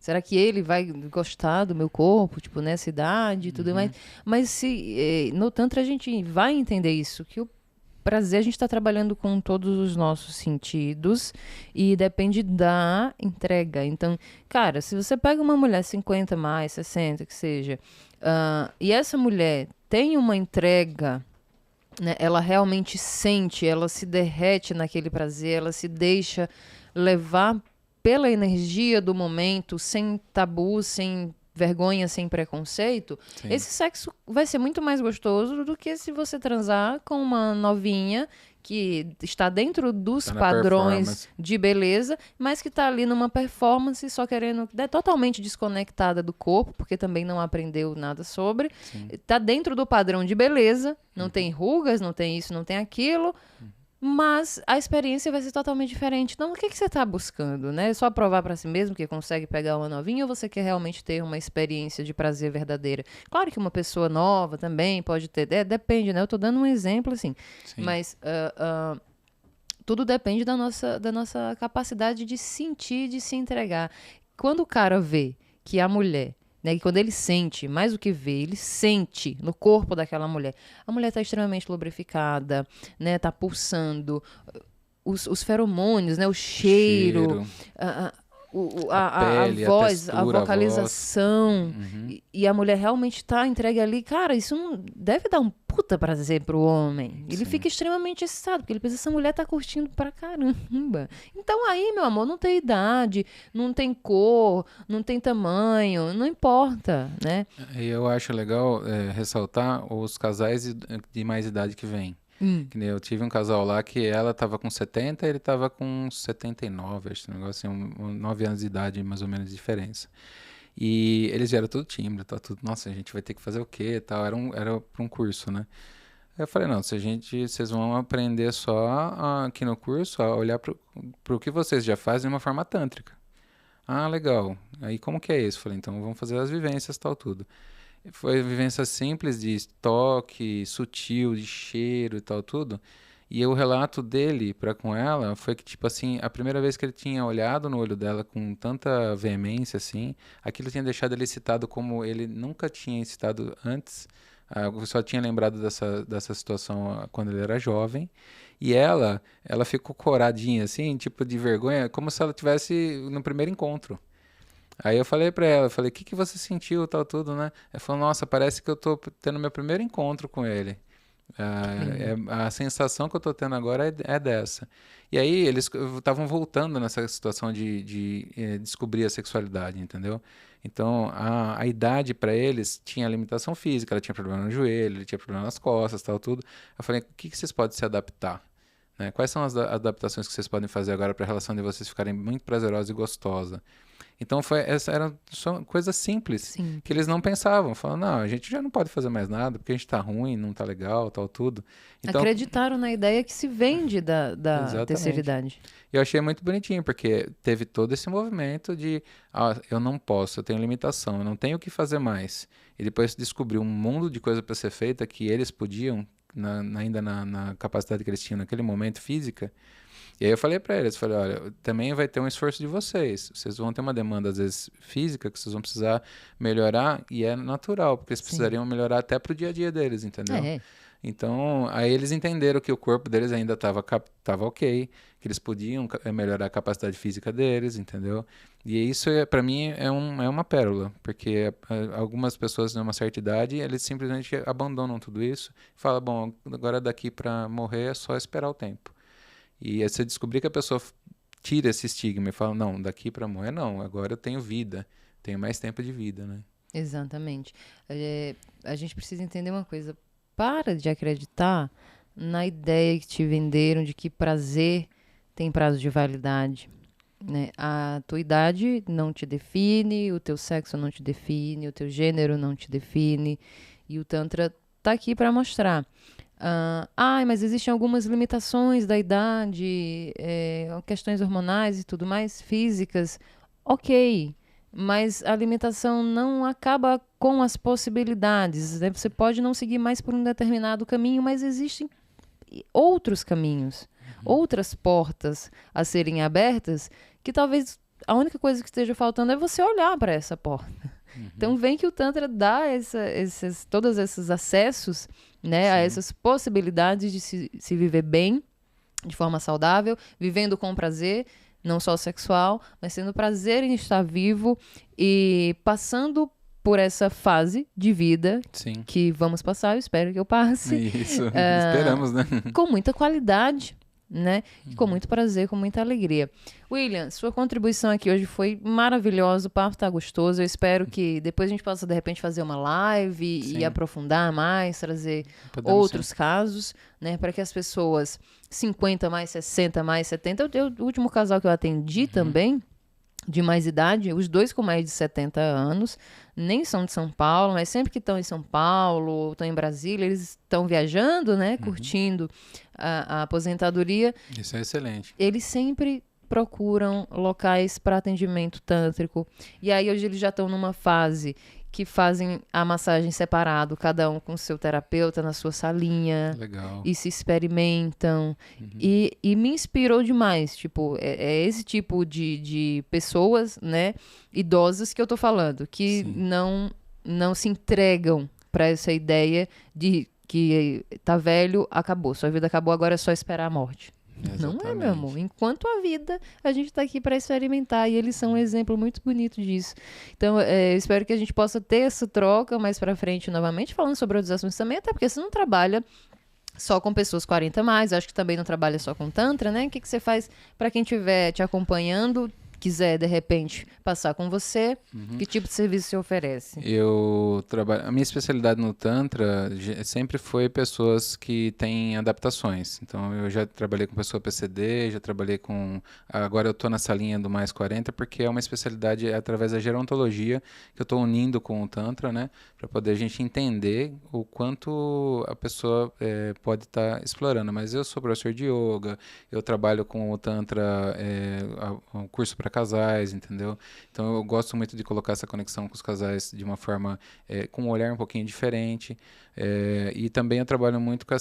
Será que ele vai gostar do meu corpo, tipo, nessa idade e tudo mais? Mas no Tantra a gente vai entender isso, que o prazer a gente está trabalhando com todos os nossos sentidos e depende da entrega. Então, cara, se você pega uma mulher 50 mais, 60, que seja, e essa mulher tem uma entrega, né, ela realmente sente, ela se derrete naquele prazer, ela se deixa levar pela energia do momento, sem tabu, sem vergonha, sem preconceito, Sim. esse sexo vai ser muito mais gostoso do que se você transar com uma novinha que está dentro dos Tá na padrões performance. de beleza, mas que está ali numa performance só querendo, é totalmente desconectada do corpo, porque também não aprendeu nada sobre. Sim. Está dentro do padrão de beleza, não tem rugas, não tem isso, não tem aquilo. Mas a experiência vai ser totalmente diferente. Então, o que você está buscando, né? Só provar para si mesmo que consegue pegar uma novinha ou você quer realmente ter uma experiência de prazer verdadeira? Claro que uma pessoa nova também pode ter. Depende, né? Eu tô dando um exemplo, assim. Sim. Mas tudo depende da nossa capacidade de sentir, de se entregar. Quando o cara vê que a mulher, né, que quando ele sente, mais do que vê, ele sente no corpo daquela mulher. A mulher está extremamente lubrificada, né, tá pulsando, os feromônios, né, o cheiro, a pele, a voz, a textura, a vocalização, e a mulher realmente está entregue ali. Cara, isso não deve dar um puta prazer pro homem. Ele Sim. fica extremamente excitado, porque ele pensa, essa mulher tá curtindo pra caramba. Então aí, meu amor, não tem idade, não tem cor, não tem tamanho, não importa, né? E eu acho legal ressaltar os casais de mais idade que vêm. Que nem eu tive um casal lá que ela tava com 70 e ele tava com 79, acho que um negócio assim, 9 anos de idade, mais ou menos, de diferença. E eles vieram tudo tímido, tá tudo, nossa, a gente vai ter que fazer o quê e tal, era pra um curso, né? Aí eu falei, não, vocês vão aprender só aqui no curso a olhar pro que vocês já fazem de uma forma tântrica. Ah, legal. Aí como que é isso? Falei, então vamos fazer as vivências, tal, tudo. Foi vivência simples de toque, sutil, de cheiro e tal, tudo. E o relato dele para com ela foi que, tipo assim, a primeira vez que ele tinha olhado no olho dela com tanta veemência, assim, aquilo tinha deixado ele excitado como ele nunca tinha excitado antes. Eu só tinha lembrado dessa situação quando ele era jovem. E ela ficou coradinha, assim, tipo de vergonha, como se ela tivesse no primeiro encontro. Aí eu falei pra ela, o que você sentiu, tal, tudo, né? Ela falou, nossa, parece que eu tô tendo meu primeiro encontro com ele. A sensação que eu tô tendo agora é dessa. E aí eles estavam voltando nessa situação de descobrir a sexualidade, entendeu? Então a idade pra eles tinha limitação física, ela tinha problema no joelho, ele tinha problema nas costas, tal, tudo. Eu falei, o que vocês podem se adaptar? Né? Quais são as adaptações que vocês podem fazer agora para a relação de vocês ficarem muito prazerosa e gostosa? Então eram só coisas simples. Sim. Que eles não pensavam, falando, não, a gente já não pode fazer mais nada porque a gente tá ruim, não tá legal, tal, tudo. Então, Acreditaram na ideia que se vende da Exatamente. terceira idade. eu achei muito bonitinho, porque teve todo esse movimento de, eu não posso, eu tenho limitação, eu não tenho o que fazer mais. E depois descobriu um mundo de coisa para ser feita que eles podiam, ainda na capacidade que eles tinham naquele momento física. E aí eu falei para eles, olha, também vai ter um esforço de vocês. Vocês vão ter uma demanda, às vezes, física, que vocês vão precisar melhorar, e é natural, porque eles precisariam melhorar até pro dia a dia deles, entendeu? Então, aí eles entenderam que o corpo deles ainda estava ok, que eles podiam melhorar a capacidade física deles, entendeu? E isso, para mim, é uma pérola, porque algumas pessoas de uma certa idade, eles simplesmente abandonam tudo isso e falam, bom, agora daqui para morrer é só esperar o tempo. E aí você descobrir que a pessoa tira esse estigma e fala, não, daqui para morrer não, agora eu tenho vida, tenho mais tempo de vida, né? Exatamente. A gente precisa entender uma coisa. Para de acreditar na ideia que te venderam de que prazer tem prazo de validade. Né? A tua idade não te define, o teu sexo não te define, o teu gênero não te define. E o Tantra tá aqui para mostrar. Mas existem algumas limitações da idade, questões hormonais e tudo mais, físicas. Ok, mas a limitação não acaba com as possibilidades. Né? Você pode não seguir mais por um determinado caminho, mas existem outros caminhos, outras portas a serem abertas, que talvez a única coisa que esteja faltando é você olhar para essa porta. Então vem que o Tantra dá todos esses acessos, né, a essas possibilidades de se viver bem, de forma saudável, vivendo com prazer, não só sexual, mas tendo prazer em estar vivo e passando por essa fase de vida Sim. que vamos passar, eu espero que eu passe. Isso, esperamos, né? Com muita qualidade, né? E com muito prazer, com muita alegria. William, sua contribuição aqui hoje foi maravilhosa, o papo tá gostoso. Eu espero que depois a gente possa, de repente, fazer uma live e aprofundar mais, trazer outros casos, né? Para que as pessoas 50 mais 60 mais 70... O último casal que eu atendi também, de mais idade, os dois com mais de 70 anos, nem são de São Paulo, mas sempre que estão em São Paulo ou estão em Brasília, eles estão viajando, né? Curtindo a aposentadoria. Isso é excelente. Eles sempre procuram locais para atendimento tântrico. E aí hoje eles já estão numa fase que fazem a massagem separado, cada um com o seu terapeuta na sua salinha. Legal. E se experimentam. E me inspirou demais. Tipo, é esse tipo de pessoas, né, idosas que eu tô falando, que não se entregam para essa ideia de que tá velho, acabou. Sua vida acabou, agora é só esperar a morte. Exatamente. Não é, meu amor. Enquanto a vida, a gente tá aqui para experimentar. E eles são um exemplo muito bonito disso. Então, eu espero que a gente possa ter essa troca mais para frente novamente, falando sobre outros assuntos também, até porque você não trabalha só com pessoas 40 mais, acho que também não trabalha só com Tantra, né? O que você faz para quem estiver te acompanhando, quiser, de repente, passar com você, que tipo de serviço você oferece? Eu trabalho... A minha especialidade no Tantra sempre foi pessoas que têm adaptações. Então, eu já trabalhei com pessoa PCD, já trabalhei com... Agora eu estou nessa linha do mais 40, porque é uma especialidade através da gerontologia que eu estou unindo com o Tantra, né? Para poder a gente entender o quanto a pessoa pode estar explorando. Mas eu sou professor de yoga, eu trabalho com o Tantra, um curso para casais, entendeu? Então eu gosto muito de colocar essa conexão com os casais de uma forma, com um olhar um pouquinho diferente, e também eu trabalho muito com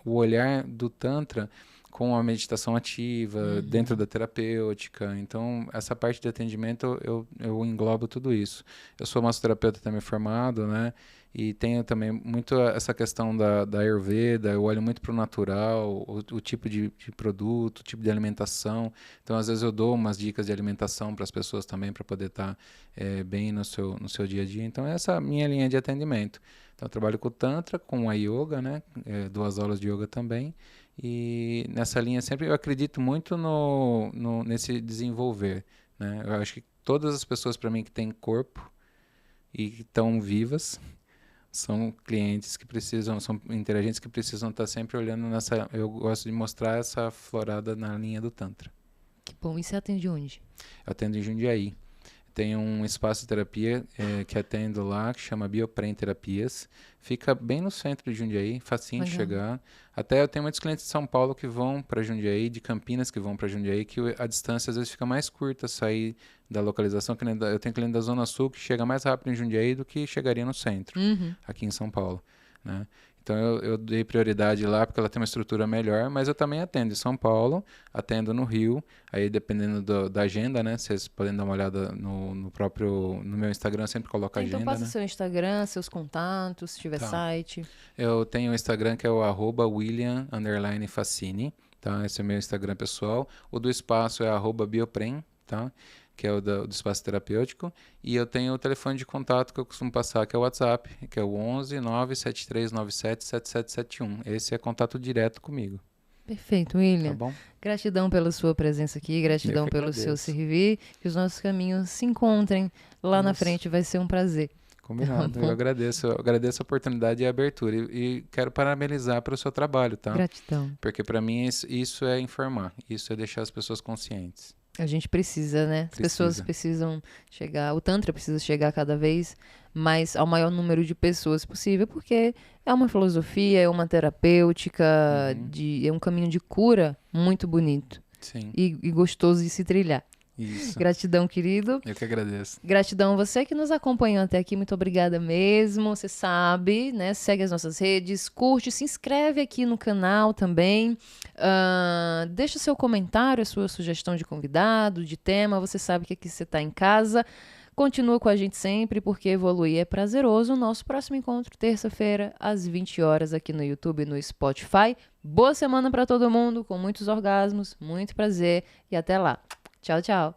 o olhar do Tantra com a meditação ativa, dentro da terapêutica. Então, essa parte de atendimento, eu englobo tudo isso. Eu sou massoterapeuta também formado, né? E tenho também muito essa questão da Ayurveda, eu olho muito para o natural, o tipo de produto, o tipo de alimentação. Então, às vezes eu dou umas dicas de alimentação para as pessoas também, para poder estar bem no seu dia a dia. Então, essa é a minha linha de atendimento. Então, eu trabalho com o Tantra, com a Yoga, né? 2 aulas de Yoga também. E nessa linha sempre eu acredito muito nesse desenvolver, né? Eu acho que todas as pessoas para mim que têm corpo e que estão vivas são clientes que precisam, são inteligentes que precisam estar sempre olhando nessa... Eu gosto de mostrar essa florada na linha do Tantra. Que bom. E você atende onde? Eu atendo em Jundiaí. Tem um espaço de terapia que atendo lá, que chama Bioprem Terapias. Fica bem no centro de Jundiaí, facinho de chegar. Até eu tenho muitos clientes de São Paulo que vão para Jundiaí, de Campinas que vão para Jundiaí, que a distância às vezes fica mais curta sair da localização. Eu tenho cliente da Zona Sul que chega mais rápido em Jundiaí do que chegaria no centro, aqui em São Paulo, né? Então eu dei prioridade lá porque ela tem uma estrutura melhor, mas eu também atendo em São Paulo, atendo no Rio, aí dependendo da agenda, né? Vocês podem dar uma olhada no meu Instagram, eu sempre coloco a agenda. Então passa né? seu Instagram, seus contatos, se tiver site. Eu tenho o Instagram que é o @William_Facini, tá? Esse é o meu Instagram pessoal. O do espaço é @Bioprem, tá? Que é o do espaço terapêutico, e eu tenho o telefone de contato que eu costumo passar, que é o WhatsApp, que é o 11 97397 7771. Esse é contato direto comigo. Perfeito, William. Tá bom? Gratidão pela sua presença aqui, gratidão pelo seu servir, que os nossos caminhos se encontrem lá na frente, vai ser um prazer. Combinado, eu agradeço a oportunidade e a abertura, e quero parabenizar pelo seu trabalho, tá? Gratidão. Porque para mim isso é informar, isso é deixar as pessoas conscientes. A gente precisa, né? As pessoas precisam chegar, o Tantra precisa chegar cada vez mais ao maior número de pessoas possível, porque é uma filosofia, é uma terapêutica, é um caminho de cura muito bonito. Sim. E gostoso de se trilhar. Isso. Gratidão, querido. Eu que agradeço. Gratidão a você que nos acompanhou até aqui. Muito obrigada mesmo. Você sabe, né? Segue as nossas redes, curte, se inscreve aqui no canal também. Deixa seu comentário, a sua sugestão de convidado, de tema. Você sabe que aqui você está em casa. Continua com a gente sempre, porque evoluir é prazeroso. Nosso próximo encontro, terça-feira, às 20 horas, aqui no YouTube e no Spotify. Boa semana para todo mundo, com muitos orgasmos, muito prazer e até lá. Tchau, tchau.